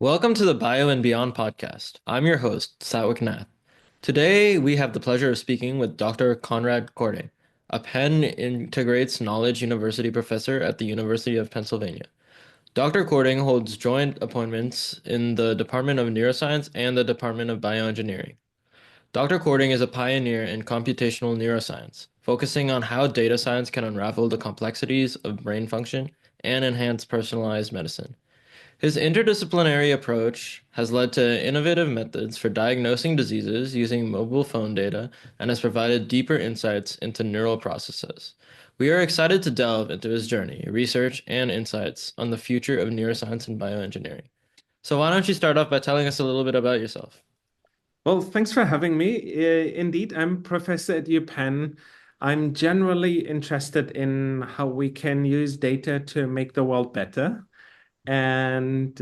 Welcome to the Bio and Beyond podcast. I'm your host, Satwik Nath. Today, we have the pleasure of speaking with Dr. Konrad Kording, a Penn Integrates Knowledge University professor at the University of Pennsylvania. Dr. Kording holds joint appointments in the Department of Neuroscience and the Department of Bioengineering. Dr. Kording is a pioneer in computational neuroscience, focusing on how data science can unravel the complexities of brain function and enhance personalized medicine. His interdisciplinary approach has led to innovative methods for diagnosing diseases using mobile phone data and has provided deeper insights into neural processes. We are excited to delve into his journey, research, and insights on the future of neuroscience and bioengineering. So, why don't you start off by telling us a little bit about yourself? Well, thanks for having me. Indeed, I'm professor at UPenn. I'm generally interested in how we can use data to make the world better. And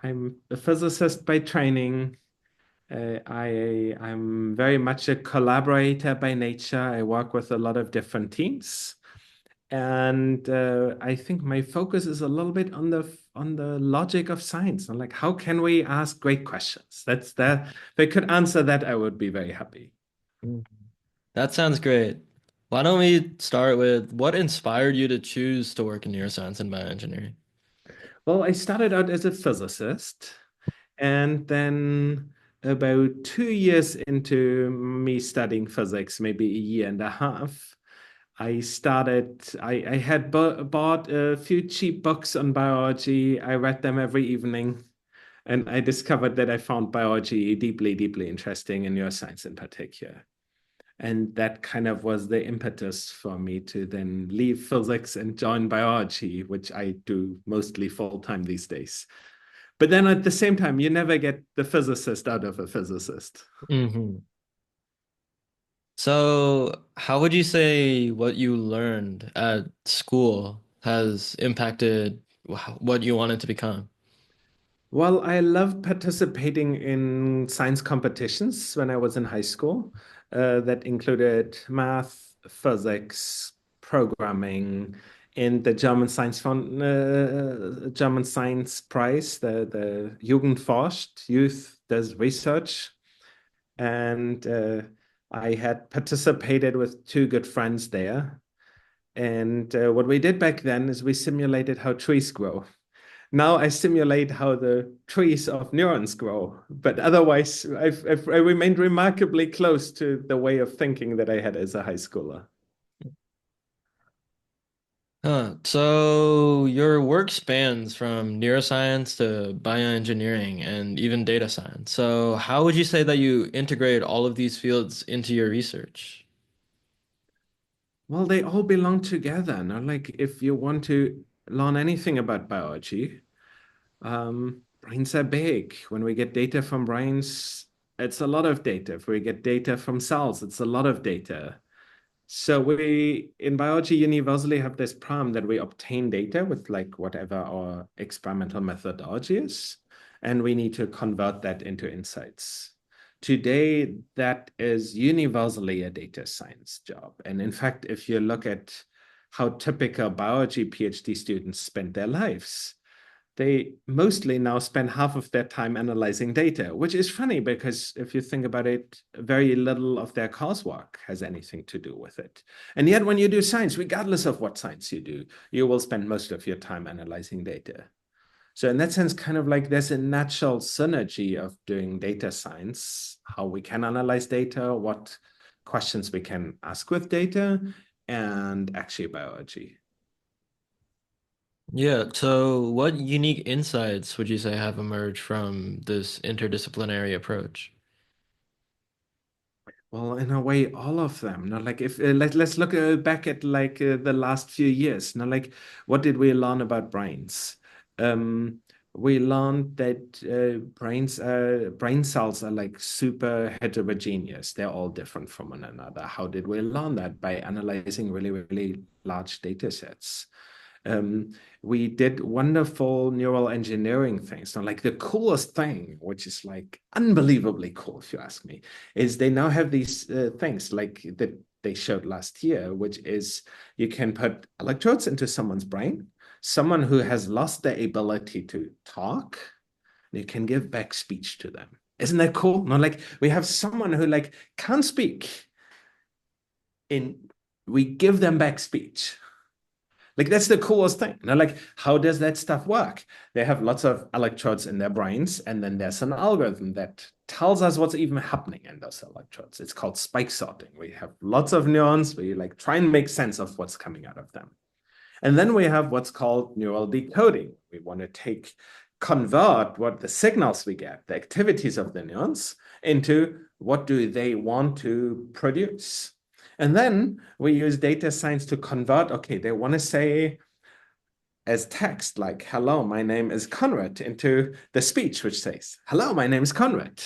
I'm a physicist by training. I'm very much a collaborator by nature. I work with a lot of different teams. And I think my focus is a little bit on the logic of science. And like, how can we ask great questions? That's that. If I could answer that, I would be very happy. Mhm. That sounds great. Why don't we start with what inspired you to choose to work in neuroscience and bioengineering? Well, I started out as a physicist, and then about 2 years into me studying physics, maybe a year and a half, I had bought a few cheap books on biology. I read them every evening. And I discovered that I found biology deeply, deeply interesting and neuroscience in particular. And that kind of was the impetus for me to then leave physics and join biology, which I do mostly full time these days. But then at the same time, you never get the physicist out of a physicist. Hmm. So, how would you say what you learned at school has impacted what you wanted to become? Well, I loved participating in science competitions when I was in high school. That included math, physics, programming, and the German Science Prize, the Jugend forscht, Youth Does Research. And I had participated with two good friends there. And what we did back then is we simulated how trees grow. Now I simulate how the trees of neurons grow, but otherwise I remained remarkably close to the way of thinking that I had as a high schooler. So your work spans from neuroscience to bioengineering and even data science. So how would you say that you integrate all of these fields into your research? Well, they all belong together. Now, like if you want to learn anything about biology, brains are big. When we get data from brains, it's a lot of data. If we get data from cells, it's a lot of data. So we in biology universally have this problem that we obtain data with like whatever our experimental methodology is, and we need to convert that into insights. Today, that is universally a data science job. And in fact, if you look at how typical biology PhD students spend their lives, they mostly now spend half of their time analyzing data, which is funny because if you think about it, very little of their coursework has anything to do with it. And yet, when you do science, regardless of what science you do, you will spend most of your time analyzing data. So, in that sense, kind of like there's a natural synergy of doing data science, how we can analyze data, what questions we can ask with data, and actually biology. Yeah, so what unique insights would you say have emerged from this interdisciplinary approach? Well, in a way, all of them. Now, like if let's look back at like the last few years. Now, like what did we learn about brains? Um, we learned that brain cells are like super heterogeneous. They're all different from one another. How did we learn that? By analyzing really, really large data sets. Um, we did wonderful neural engineering things. Now, like the coolest thing, which is like unbelievably cool, if you ask me, is they now have these things like that they showed last year, which is you can put electrodes into someone's brain, someone who has lost their ability to talk, You can give back speech to them. Isn't that cool? Not like we have someone who like can't speak, and we give them back speech. Like that's the coolest thing. Now, like, how does that stuff work? They have lots of electrodes in their brains, and then there's an algorithm that tells us what's even happening in those electrodes. It's called spike sorting. We have lots of neurons. We like try and make sense of what's coming out of them. And then we have what's called neural decoding. We want to convert what the signals we get, the activities of the neurons, into what do they want to produce. And then we use data science to convert, okay, they want to say as text, like, hello, my name is Konrad, into the speech, which says, hello, my name is Konrad.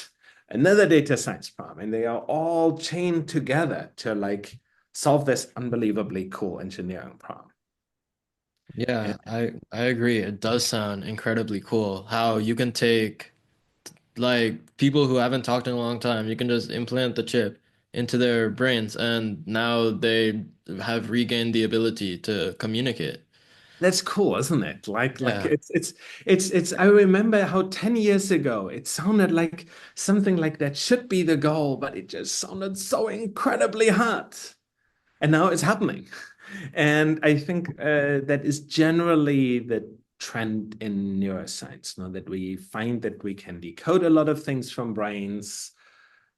Another data science problem. And they are all chained together to like solve this unbelievably cool engineering problem. And Yeah, I agree. It does sound incredibly cool how you can take like people who haven't talked in a long time, you can just implant the chip into their brains and now they have regained the ability to communicate. that's cool, isn't it? Like Yeah. it's I remember how 10 years ago it sounded like something like that should be the goal, but it just sounded so incredibly hard. And now it's happening. And I think that is generally the trend in neuroscience, now that we find that we can decode a lot of things from brains,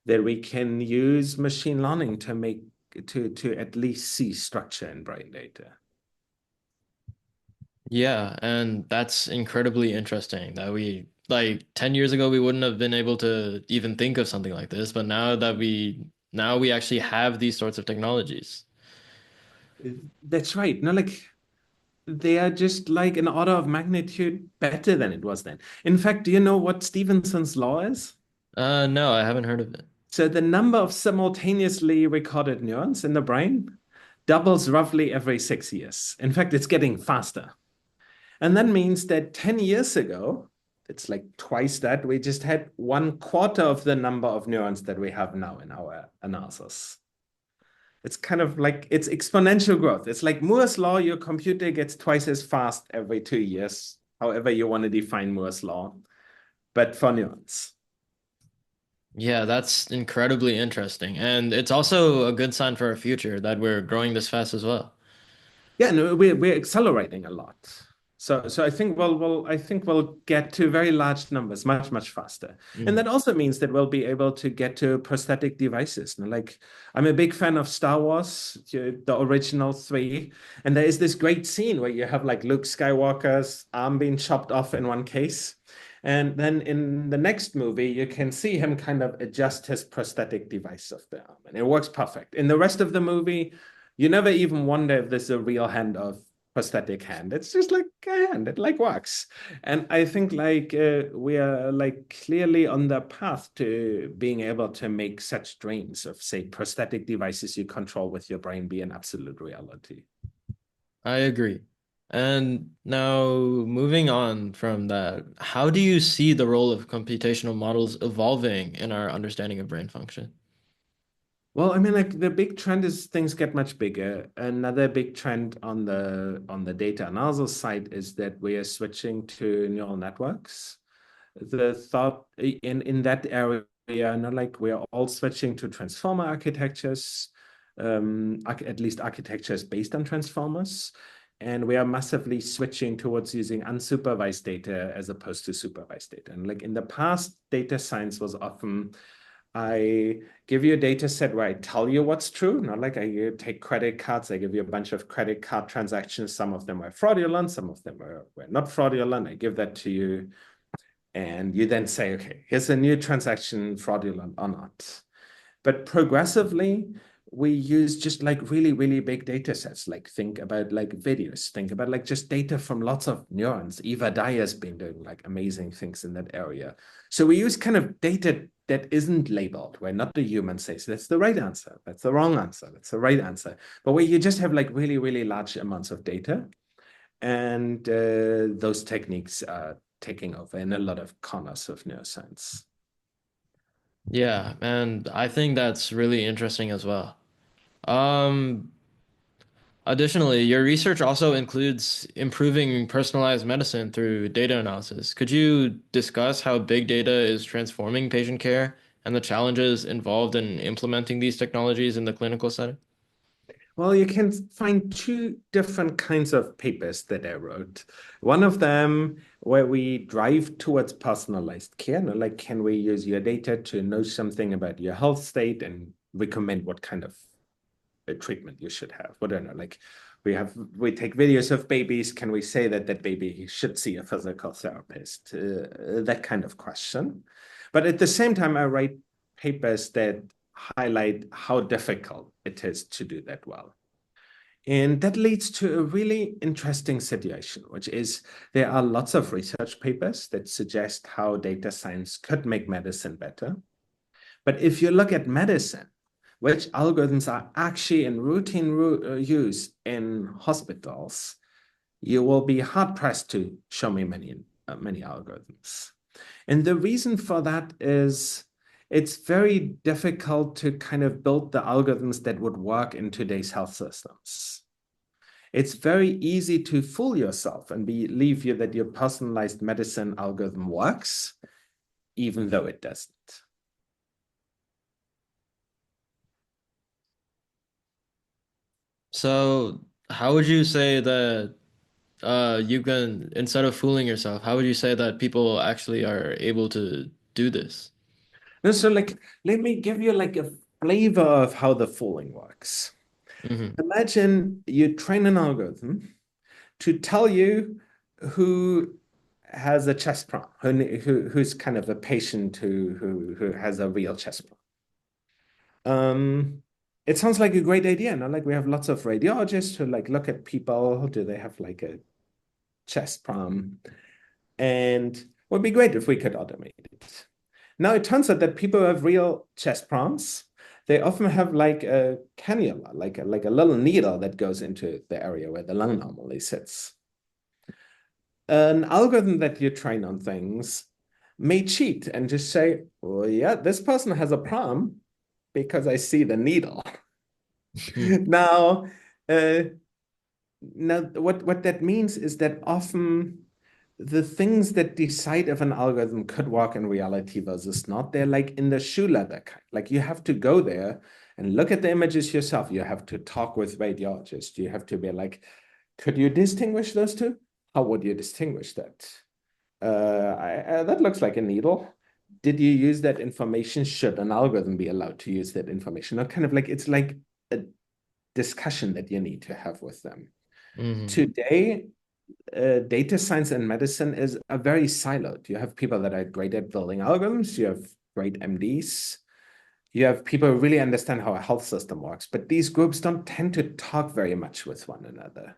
that we can use machine learning to make to at least see structure in brain data. Yeah, and that's incredibly interesting that we like 10 years ago we wouldn't have been able to even think of something like this, but now we actually have these sorts of technologies. That's right. No, like they are just like an order of magnitude better than it was then. In fact, do you know what Stevenson's law is? No, I haven't heard of it. So the number of simultaneously recorded neurons in the brain doubles roughly every 6 years. In fact, it's getting faster. And that means that 10 years ago, it's like twice that, we just had 1/4 of the number of neurons that we have now in our analysis. It's kind of like it's exponential growth. It's like Moore's law, your computer gets twice as fast every 2 years, however you want to define Moore's law, but for neurons. Yeah, that's incredibly interesting. And it's also a good sign for our future that we're growing this fast as well. Yeah, no, we're accelerating a lot. So I think I think we'll get to very large numbers much faster. And Mm. that also means that we'll be able to get to prosthetic devices. You know, like I'm a big fan of Star Wars, the original three, and there is this great scene where you have like Luke Skywalker's arm being chopped off in one case. And then in the next movie, you can see him kind of adjust his prosthetic device of the arm, and it works perfect. In the rest of the movie, you never even wonder if this is a real hand of prosthetic hand. It's just like a hand. It like works. And I think like we are like clearly on the path to being able to make such dreams of say prosthetic devices you control with your brain be an absolute reality. I agree. And now moving on from that, how do you see the role of computational models evolving in our understanding of brain function? Well, I mean, like the big trend is things get much bigger. Another big trend on the data analysis side is that we are switching to neural networks. The thought in that area, not like we are all switching to transformer architectures, at least architectures based on transformers. And we are massively switching towards using unsupervised data as opposed to supervised data. And like in the past, data science was often I give you a data set where I tell you what's true, not like I take credit cards, I give you a bunch of credit card transactions. Some of them are fraudulent, some of them were not fraudulent. I give that to you, and you then say, okay, here's a new transaction, fraudulent or not. But progressively, we use just like really big data sets. Like think about like videos, think about like just data from lots of neurons. Eva Dyer's been doing like amazing things in that area. So we use kind of data that isn't labeled, where not the human says that's the right answer, that's the wrong answer, that's the right answer, but where you just have like really large amounts of data. And those techniques are taking over in a lot of corners of neuroscience. Yeah, and I think that's really interesting as well. Um, Additionally, your research also includes improving personalized medicine through data analysis. Could you discuss how big data is transforming patient care and the challenges involved in implementing these technologies in the clinical setting? Well, you can find two different kinds of papers that I wrote. One of them where we drive towards personalized care, like can we use your data to know something about your health state and recommend what kind of treatment you should have? What I don't know, like we take videos of babies. Can we say that that baby should see a physical therapist? That kind of question. But at the same time, I write papers that highlight how difficult it is to do that well. And that leads to a really interesting situation, which is there are lots of research papers that suggest how data science could make medicine better. But if you look at medicine, which algorithms are actually in routine use in hospitals, you will be hard pressed to show me many algorithms. And the reason for that is it's very difficult to kind of build the algorithms that would work in today's health systems. It's very easy to fool yourself and believe you that your personalized medicine algorithm works, even though it doesn't. So, how would you say that you can, instead of fooling yourself, how would you say that people actually are able to do this? And so, like, let me give you like a flavor of how the fooling works. Hmm. Imagine you train an algorithm to tell you who has a chest problem, who's kind of a patient who has a real chest problem. It sounds like a great idea. No? Like we have lots of radiologists who like look at people. Do they have like a chest problem? And it would be great if we could automate it. Now it turns out that people who have real chest problems, they often have like a cannula, like a little needle that goes into the area where the lung normally sits. An algorithm that you train on things may cheat and just say, well, yeah, this person has a problem because I see the needle. Now, uh, now what that means is that often the things that decide if an algorithm could work in reality versus not, they're like in the shoe leather kind. Like you have to go there and look at the images yourself. You have to talk with radiologists. You have to be like, could you distinguish those two? How would you distinguish that? That looks like a needle. Did you use that information? Should an algorithm be allowed to use that information? Not kind of like it's like a discussion that you need to have with them. Hmm. Today, data science and medicine is a very siloed. You have people that are great at building algorithms. You have great MDs. You have people who really understand how a health system works, but these groups don't tend to talk very much with one another.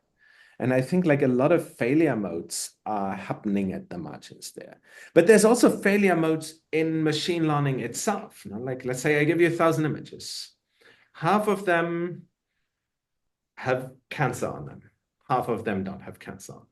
And I think like a lot of failure modes are happening at the margins there. But there's also failure modes in machine learning itself. You know? Like let's say I give you 1,000 images. Half of them have cancer on them. Half of them don't have cancer on them.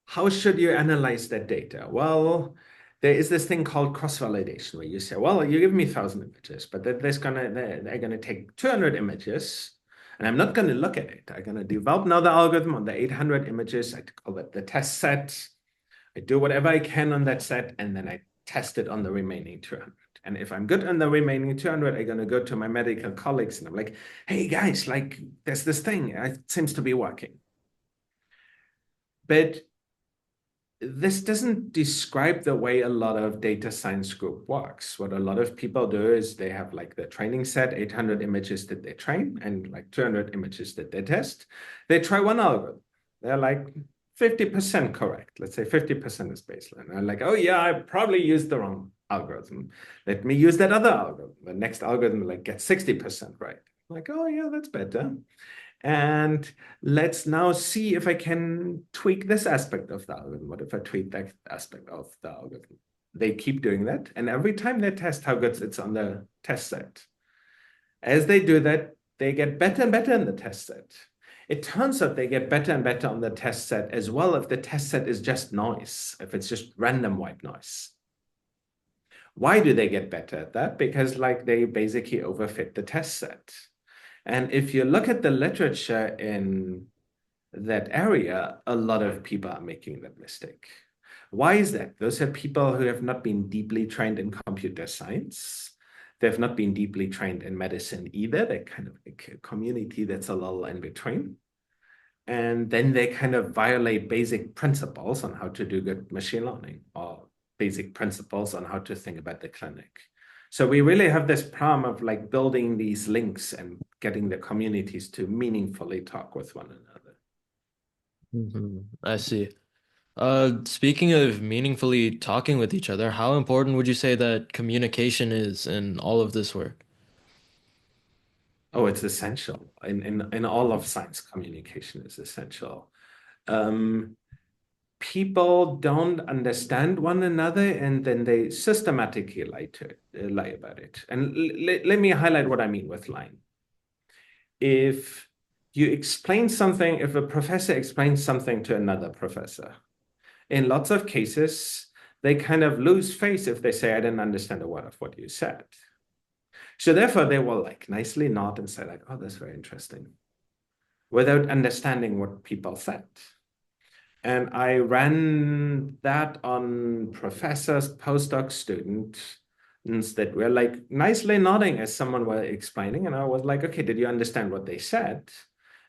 How should you analyze that data? Well, there is this thing called cross-validation where you say, well, you give me 1,000 images, but they're gonna take 200 images, and I'm not gonna look at it. I'm gonna develop another algorithm on the 800 images. I call it the test set. I do whatever I can on that set, and then I test it on the remaining 200. And if I'm good on the remaining 200, I'm gonna go to my medical colleagues and I'm like, hey guys, like there's this thing. It seems to be working. But this doesn't describe the way a lot of data science group works. What a lot of people do is they have like the training set, 800 images that they train and like 200 images that they test. They try one algorithm. They're like 50% correct. Let's say 50% is baseline. They're like, oh yeah, I probably used the wrong algorithm. Let me use that other algorithm. The next algorithm like gets 60% right. Like, oh yeah, that's better. And let's now see if I can tweak this aspect of the algorithm. What if I tweak that aspect of the algorithm? They keep doing that. And every time they test how good it's on the test set, as they do that, they get better and better in the test set. It turns out they get better and better on the test set as well if the test set is just noise, if it's just random white noise. Why do they get better at that? Because like they basically overfit the test set. And if you look at the literature in that area, a lot of people are making that mistake. Why is that? Those are people who have not been deeply trained in computer science. They've not been deeply trained in medicine either. They're kind of like a community that's a little in between. And then they kind of violate basic principles on how to do good machine learning or basic principles on how to think about the clinic. So we really have this problem of like building these links and getting the communities to meaningfully talk with one another. I see. Speaking of meaningfully talking with each other, how important would you say that communication is in all of this work? Oh, it's essential. In all of science, communication is essential. Um, People don't understand one another and then they systematically lie about it. And let me highlight what I mean with lying. If you explain something, if a professor explains something to another professor, in lots of cases, they kind of lose face if they say, I didn't understand a word of what you said. So therefore, they will like nicely nod and say like, oh, that's very interesting, without understanding what people said. And I ran that on professors, postdoc students that were like nicely nodding as someone were explaining. And I was like, okay, did you understand what they said?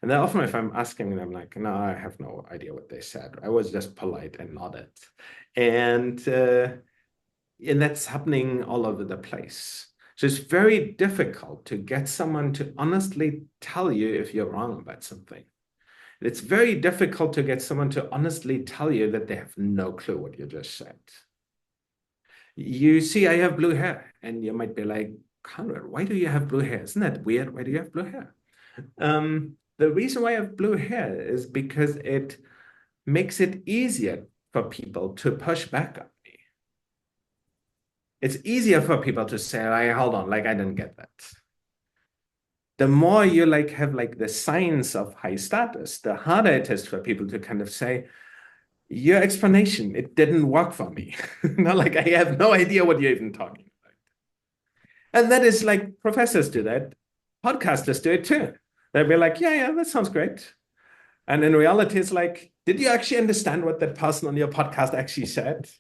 And then often if I'm asking them, like, no, I have no idea what they said. I was just polite and nodded. And and that's happening all over the place. So it's very difficult to get someone to honestly tell you if you're wrong about something. It's very difficult to get someone to honestly tell you that they have no clue what you just said. You see, I have blue hair, and you might be like, Conrad, why do you have blue hair? Isn't that weird? Why do you have blue hair? The reason why I have blue hair is because it makes it easier for people to push back on me. It's easier for people to say, like, hold on, like I didn't get that. The more you like have like the signs of high status, the harder it is for people to kind of say, your explanation, it didn't work for me. Not like I have no idea what you're even talking about. And that is like professors do that. Podcasters do it too. They'll be like, yeah, that sounds great. And in reality, it's like, did you actually understand what that person on your podcast actually said?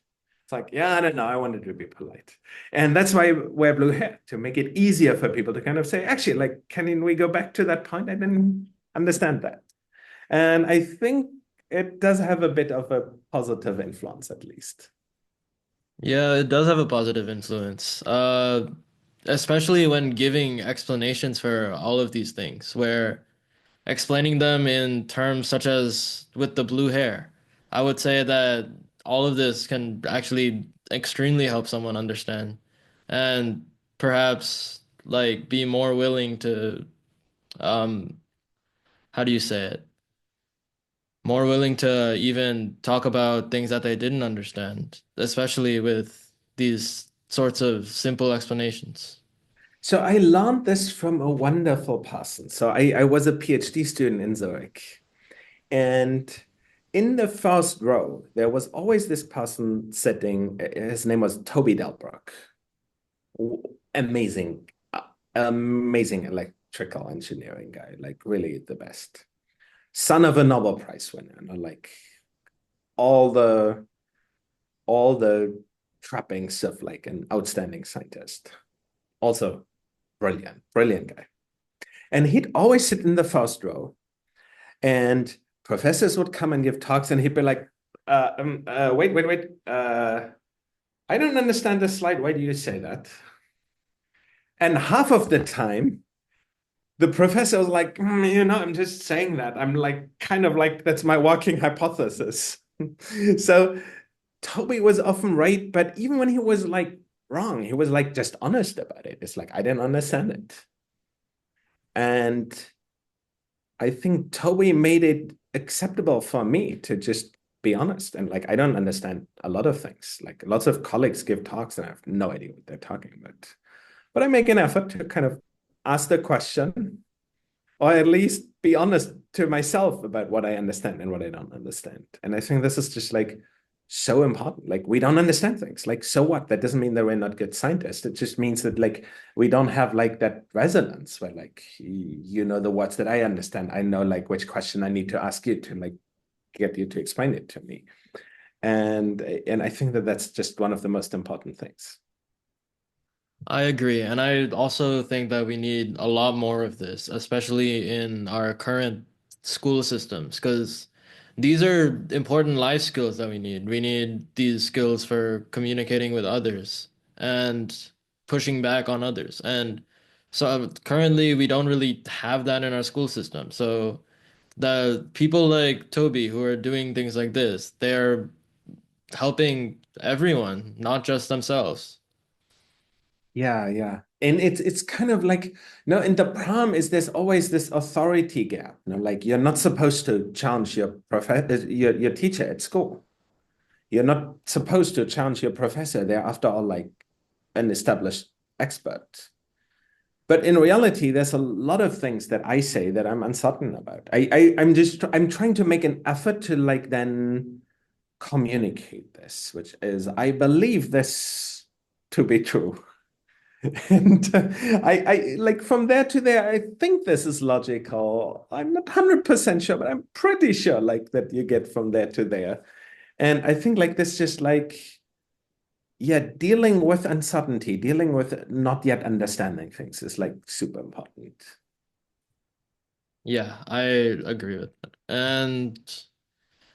It's like, yeah, I don't know. I wanted to be polite. And that's why I wear blue hair, to make it easier for people to kind of say, actually, like, can we go back to that point? I didn't understand that. And I think it does have a bit of a positive influence, at least. Yeah, it does have a positive influence. Especially when giving explanations for all of these things, where explaining them in terms such as with the blue hair. I would say that all of this can actually extremely help someone understand and perhaps like be more willing to um how do you say it? More willing to even talk about things that they didn't understand, especially with these sorts of simple explanations. So I learned this from a wonderful person. So I was a PhD student in Zurich. And in the first row, there was always this person sitting. His name was Toby Delbruck. Amazing, amazing electrical engineering guy, like really the best. Son of a Nobel Prize winner, like all the all the trappings of like an outstanding scientist. Also brilliant, brilliant guy. And he'd always sit in the first row, and professors would come and give talks, and he'd be like, wait. I don't understand this slide. Why do you say that? And half of the time, the professor was like, I'm just saying that. I'm like, kind of like, that's my working hypothesis. So Toby was often right, but even when he was like wrong, he was like just honest about it. It's like, I didn't understand it. And I think Toby made it acceptable for me to just be honest. And like, I don't understand a lot of things. Like, lots of colleagues give talks and I have no idea what they're talking about. But I make an effort to kind of ask the question, or at least be honest to myself about what I understand and what I don't understand. And I think this is just like so important. Like we don't understand things. Like, so what? That doesn't mean that we're not good scientists. It just means that like we don't have like that resonance where like you know the words that I understand. I know like which question I need to ask you to like get you to explain it to me. And I think that that's just one of the most important things. I agree. And I also think that we need a lot more of this, especially in our current school systems, because these are important life skills that we need. We need these skills for communicating with others and pushing back on others. And so currently, we don't really have that in our school system. So the people like Toby who are doing things like this, they're helping everyone, not just themselves. Yeah, yeah. And it's kind of like, in the prom is there's always this authority gap. Like you're not supposed to challenge your teacher at school. You're not supposed to challenge your professor. They're after all like an established expert. But in reality, there's a lot of things that I say that I'm uncertain about. I'm trying to make an effort to like then communicate this, which is I believe this to be true. And I like from there to there, I think this is logical. I'm not 100% sure, but I'm pretty sure like that you get from there to there. And I think like this just like, yeah, dealing with uncertainty, dealing with not yet understanding things is like super important. Yeah, I agree with that. And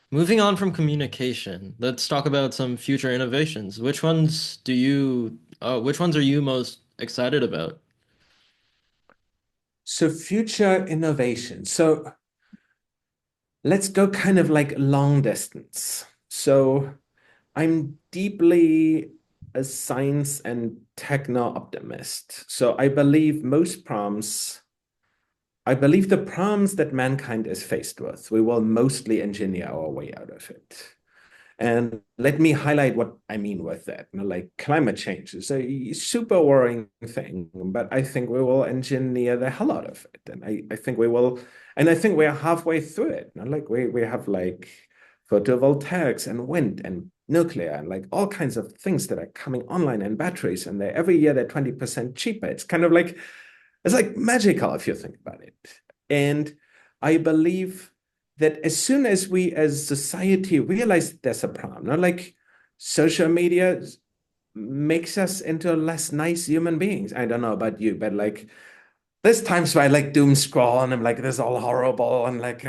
moving on from communication, let's talk about some future innovations. Which ones are you most excited about? So future innovation. So let's go kind of like long distance. So I'm deeply a science and techno optimist. So I believe the problems that mankind is faced with, we will mostly engineer our way out of it. And let me highlight what I mean with that. Like climate change is a super worrying thing, but I think we will engineer the hell out of it. And I think we will, and I think we're halfway through it. Like we have like photovoltaics and wind and nuclear and like all kinds of things that are coming online and batteries. And they every year they're 20% cheaper. It's kind of like it's like magical if you think about it. And I believe that as soon as we as society realize there's a problem, not like social media makes us into less nice human beings. I don't know about you, but like there's times where I like doom scroll and I'm like, this is all horrible and like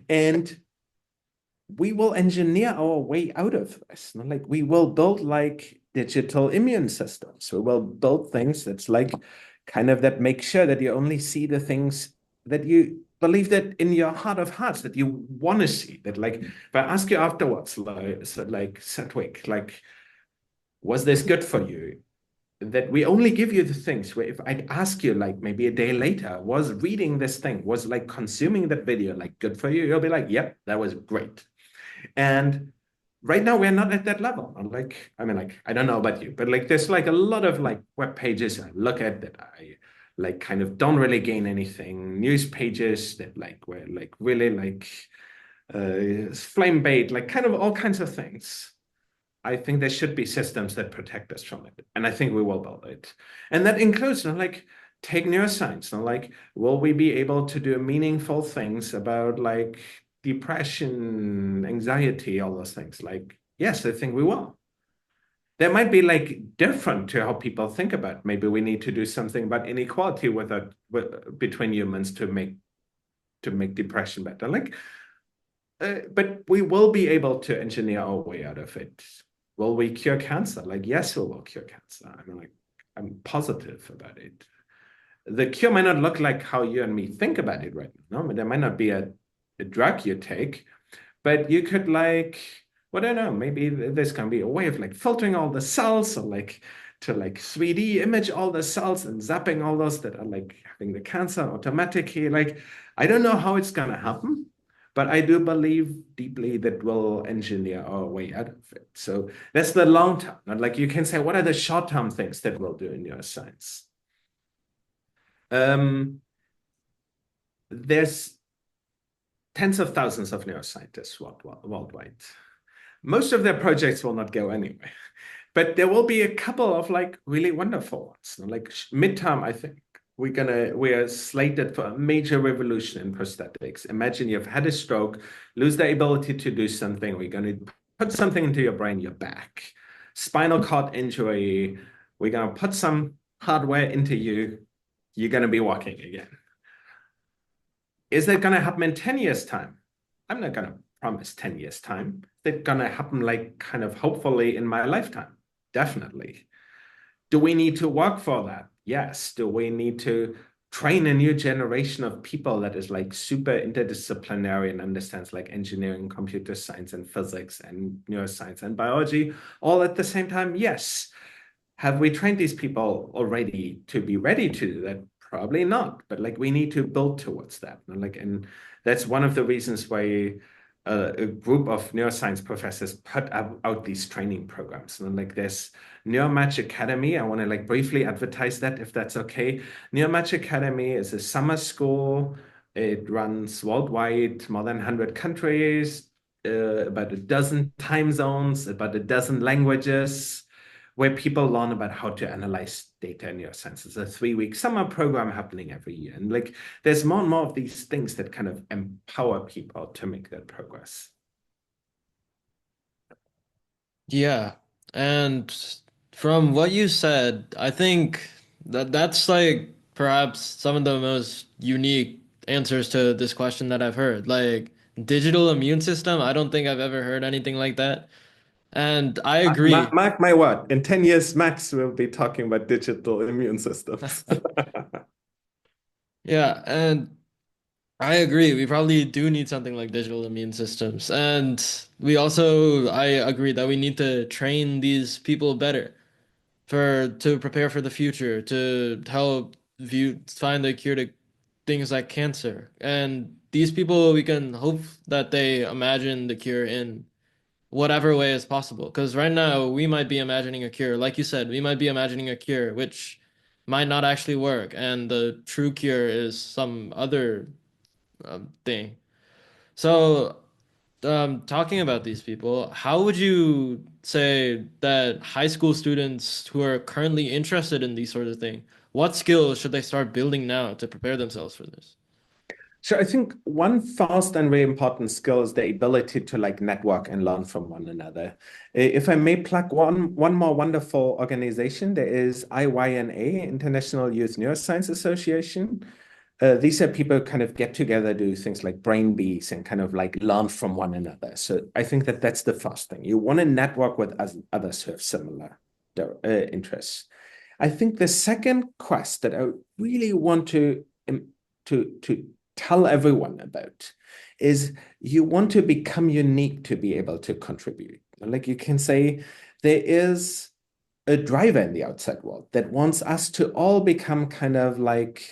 and we will engineer our way out of this. Like we will build like digital immune systems. We will build things that's like kind of that make sure that you only see the things that you believe that in your heart of hearts that you want to see. That like if I ask you afterwards, like Sedgwick, like was this good for you? That we only give you the things where if I'd ask you like maybe a day later, was reading this thing, was like consuming that video like good for you? You'll be like, yep, that was great. And right now we're not at that level. I'm like, I mean, like, I don't know about you, but like there's like a lot of like web pages I look at that I like kind of don't really gain anything. News pages that like were like really like flame bait, like kind of all kinds of things. I think there should be systems that protect us from it. And I think we will build it. And that includes, like, take neuroscience. Like, will we be able to do meaningful things about like depression, anxiety, all those things? Like, yes, I think we will. There might be like different to how people think about it. Maybe we need to do something about inequality between humans to make depression better. Like, but we will be able to engineer our way out of it. Will we cure cancer? Like, yes, we will cure cancer. I mean, like, I'm positive about it. The cure might not look like how you and me think about it right now. No, there might not be a drug you take, but you could like, well, I don't know, maybe there's gonna be a way of like filtering all the cells or like to like 3D image all the cells and zapping all those that are like having the cancer automatically. Like, I don't know how it's gonna happen, but I do believe deeply that we'll engineer our way out of it. So that's the long term. Not like you can say, what are the short term things that we'll do in neuroscience? Um, there's tens of thousands of neuroscientists worldwide. Most of their projects will not go anywhere. But there will be a couple of like really wonderful ones. Like midterm, I think we are slated for a major revolution in prosthetics. Imagine you've had a stroke, lose the ability to do something. We're going to put something into your brain, your back, spinal cord injury. We're going to put some hardware into you. You're going to be walking again. Is that going to happen in 10 years' time? I'm not going to promise 10 years' time. They're going to happen like kind of hopefully in my lifetime. Definitely. Do we need to work for that? Yes. Do we need to train a new generation of people that is like super interdisciplinary and understands like engineering, computer science, and physics, and neuroscience and biology all at the same time? Yes. Have we trained these people already to be ready to do that? Probably not, but like we need to build towards that. And that's one of the reasons why a group of neuroscience professors put out these training programs. And like there's Neuromatch Academy. I want to like briefly advertise that if that's okay. Neuromatch Academy is a summer school. It runs worldwide, more than 100 countries, about a dozen time zones, about a dozen languages, where people learn about how to analyze data in neuroscience. It's a 3-week summer program happening every year. And like there's more and more of these things that kind of empower people to make that progress. Yeah. And from what you said, I think that that's like perhaps some of the most unique answers to this question that I've heard. Like digital immune system, I don't think I've ever heard anything like that. And I agree. Mark my word, in 10 years max, we'll be talking about digital immune systems. Yeah, and I agree. We probably do need something like digital immune systems. And I agree that we need to train these people better to prepare for the future, to help find the cure to things like cancer. And these people, we can hope that they imagine the cure in whatever way is possible. Because right now, we might be imagining a cure. Like you said, we might be imagining a cure, which might not actually work. And the true cure is some other thing. So, talking about these people, how would you say that high school students who are currently interested in these sorts of things, what skills should they start building now to prepare themselves for this? So I think one fast and very important skill is the ability to like network and learn from one another. If I may plug one more wonderful organization, there is IYNA, International Youth Neuroscience Association. These are people who kind of get together, do things like brain bees and kind of like learn from one another. So I think that that's the first thing. You want to network with others who have similar interests. I think the second quest that I really want to tell everyone about is you want to become unique to be able to contribute. Like you can say, there is a driver in the outside world that wants us to all become kind of like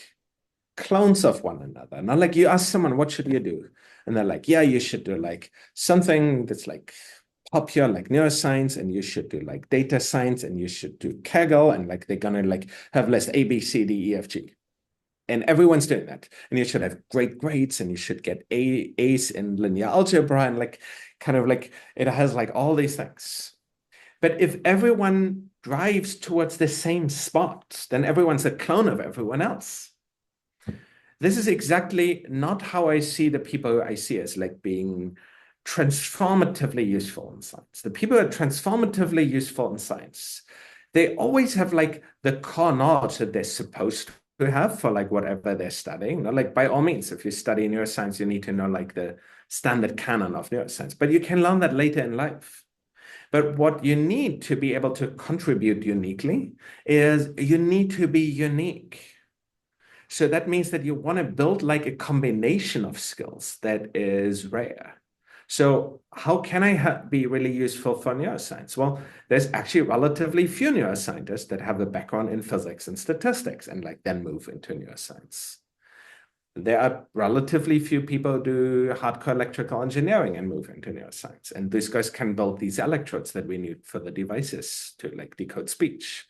clones of one another. Not like you ask someone, what should you do? And they're like, yeah, you should do like something that's like popular, like neuroscience, and you should do like data science, and you should do Kaggle, and like they're gonna like have less A, B, C, D, E, F, G. And everyone's doing that. And you should have great grades, and you should get A's in linear algebra, and like kind of like it has like all these things. But if everyone drives towards the same spot, then everyone's a clone of everyone else. This is exactly not how I see the people I see as like being transformatively useful in science. The people who are transformatively useful in science, they always have like the core knowledge that they're supposed to have for like whatever they're studying. You know, like by all means, if you study neuroscience, you need to know like the standard canon of neuroscience, but you can learn that later in life. But what you need to be able to contribute uniquely is you need to be unique. So that means that you want to build like a combination of skills that is rare. So how can I be really useful for neuroscience? Well, there's actually relatively few neuroscientists that have a background in physics and statistics and like then move into neuroscience. There are relatively few people who do hardcore electrical engineering and move into neuroscience. And these guys can build these electrodes that we need for the devices to like decode speech.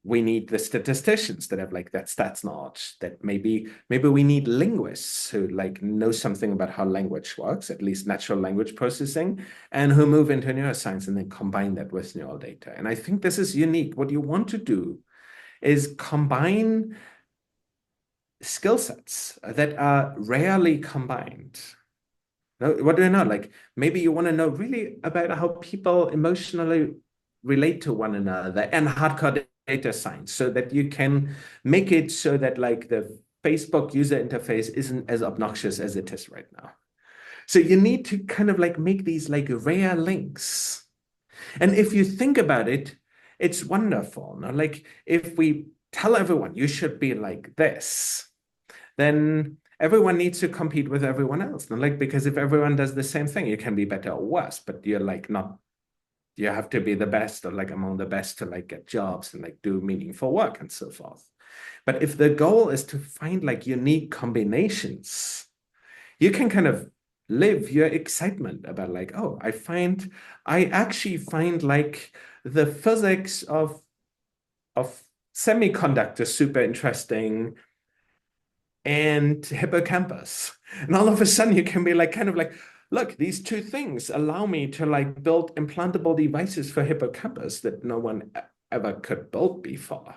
we need the statisticians that have like that stats knowledge, that maybe we need linguists who like know something about how language works, at least natural language processing, and who move into neuroscience and then combine that with neural data. And I think this is unique. What you want to do is combine skill sets that are rarely combined. Now, what do you know? Like maybe you want to know really about how people emotionally relate to one another and hardcore data science so that you can make it so that like the Facebook user interface isn't as obnoxious as it is right now. So you need to kind of like make these like rare links. And if you think about it, it's wonderful. Now, like if we tell everyone you should be like this, then everyone needs to compete with everyone else. And like, because if everyone does the same thing, you can be better or worse, but you're like not, you have to be the best or like among the best to like get jobs and like do meaningful work and so forth. But if the goal is to find like unique combinations, you can kind of live your excitement about like, oh, I actually find like the physics of semiconductors super interesting and hippocampus. And all of a sudden you can be like kind of like, look, these two things allow me to like build implantable devices for hippocampus that no one ever could build before.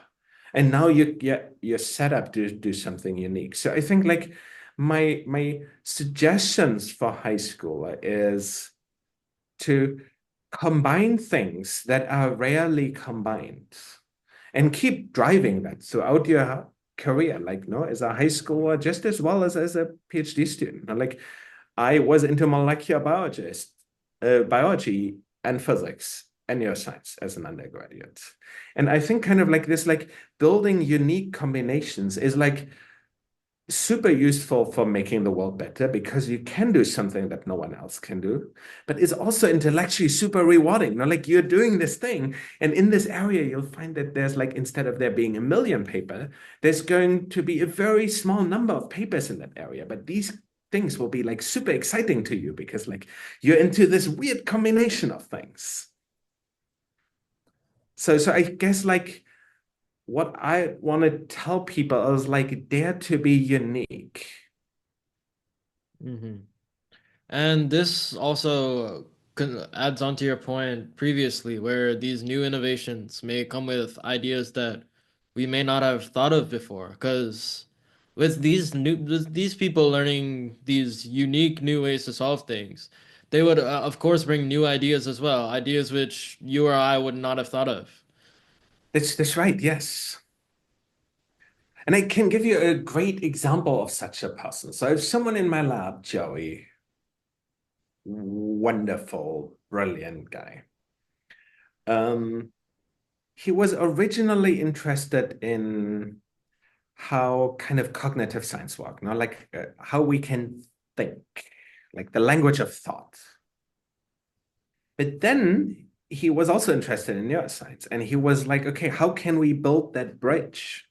And now you're set up to do something unique. So I think like my suggestions for high school is to combine things that are rarely combined and keep driving that throughout your career, like no, as a high schooler, just as well as a PhD student. Like I was into molecular biology and physics and neuroscience as an undergraduate. And I think kind of like this, like building unique combinations is like super useful for making the world better because you can do something that no one else can do, but it's also intellectually super rewarding. You know, like you're doing this thing, and in this area, you'll find that there's like, instead of there being a million paper, there's going to be a very small number of papers in that area. But these things will be like super exciting to you because like you're into this weird combination of things. So I guess like what I want to tell people is like dare to be unique. Hmm. And this also adds on to your point previously, where these new innovations may come with ideas that we may not have thought of before. Because with these people learning these unique new ways to solve things, they would of course bring new ideas as well, ideas which you or I would not have thought of. That's right, yes. And I can give you a great example of such a person. So I have someone in my lab, Joey, wonderful, brilliant guy. Um, he was originally interested in how kind of cognitive science work, you know, like how we can think, like the language of thought. But then he was also interested in neuroscience, and he was like, okay, how can we build that bridge?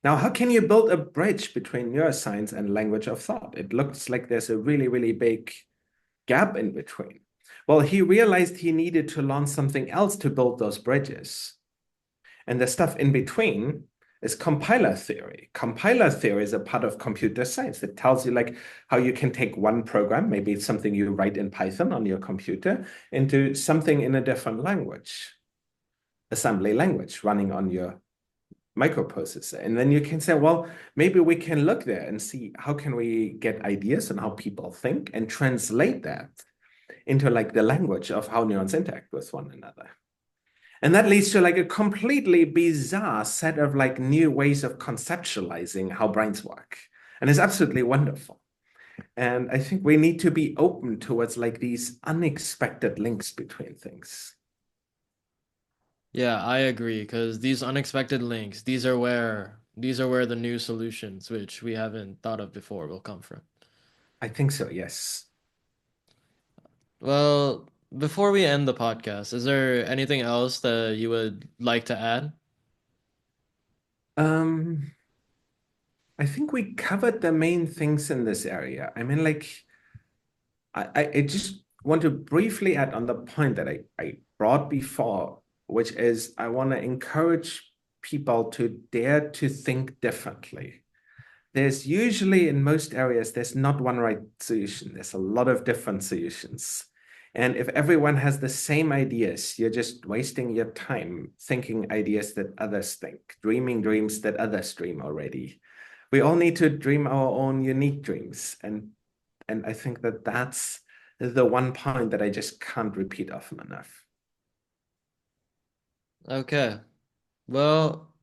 Now, how can you build a bridge between neuroscience and language of thought? It looks like there's a really, really big gap in between. Well, he realized he needed to learn something else to build those bridges. And the stuff in between is compiler theory. Compiler theory is a part of computer science that tells you like how you can take one program, maybe it's something you write in Python on your computer, into something in a different language, assembly language running on your microprocessor. And then you can say, well, maybe we can look there and see how can we get ideas on how people think and translate that into like the language of how neurons interact with one another. And that leads to like a completely bizarre set of like new ways of conceptualizing how brains work. And it's absolutely wonderful. And I think we need to be open towards like these unexpected links between things. Yeah, I agree, because these unexpected links, these are where the new solutions, which we haven't thought of before, will come from. I think so, yes. Well, before we end the podcast, is there anything else that you would like to add? Um, I think we covered the main things in this area. I mean, like, I just want to briefly add on the point that I brought before which is I want to encourage people to dare to think differently. There's usually in most areas, there's not one right solution. There's a lot of different solutions. And if everyone has the same ideas, you're just wasting your time thinking ideas that others think, dreaming dreams that others dream already. We all need to dream our own unique dreams. And I think that that's the one point that I just can't repeat often enough. Okay. Well,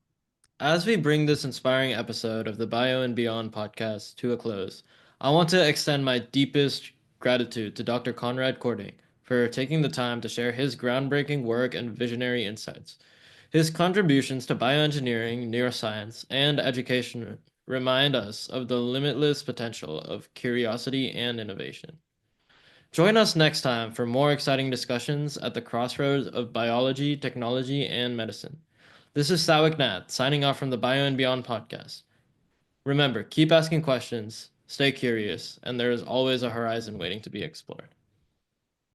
as we bring this inspiring episode of the Bio and Beyond podcast to a close, I want to extend my deepest gratitude to Dr. Konrad Kording for taking the time to share his groundbreaking work and visionary insights. His contributions to bioengineering, neuroscience, and education remind us of the limitless potential of curiosity and innovation. Join us next time for more exciting discussions at the crossroads of biology, technology, and medicine. This is Sawik Nat signing off from the Bio and Beyond podcast. Remember, keep asking questions, stay curious, and there is always a horizon waiting to be explored.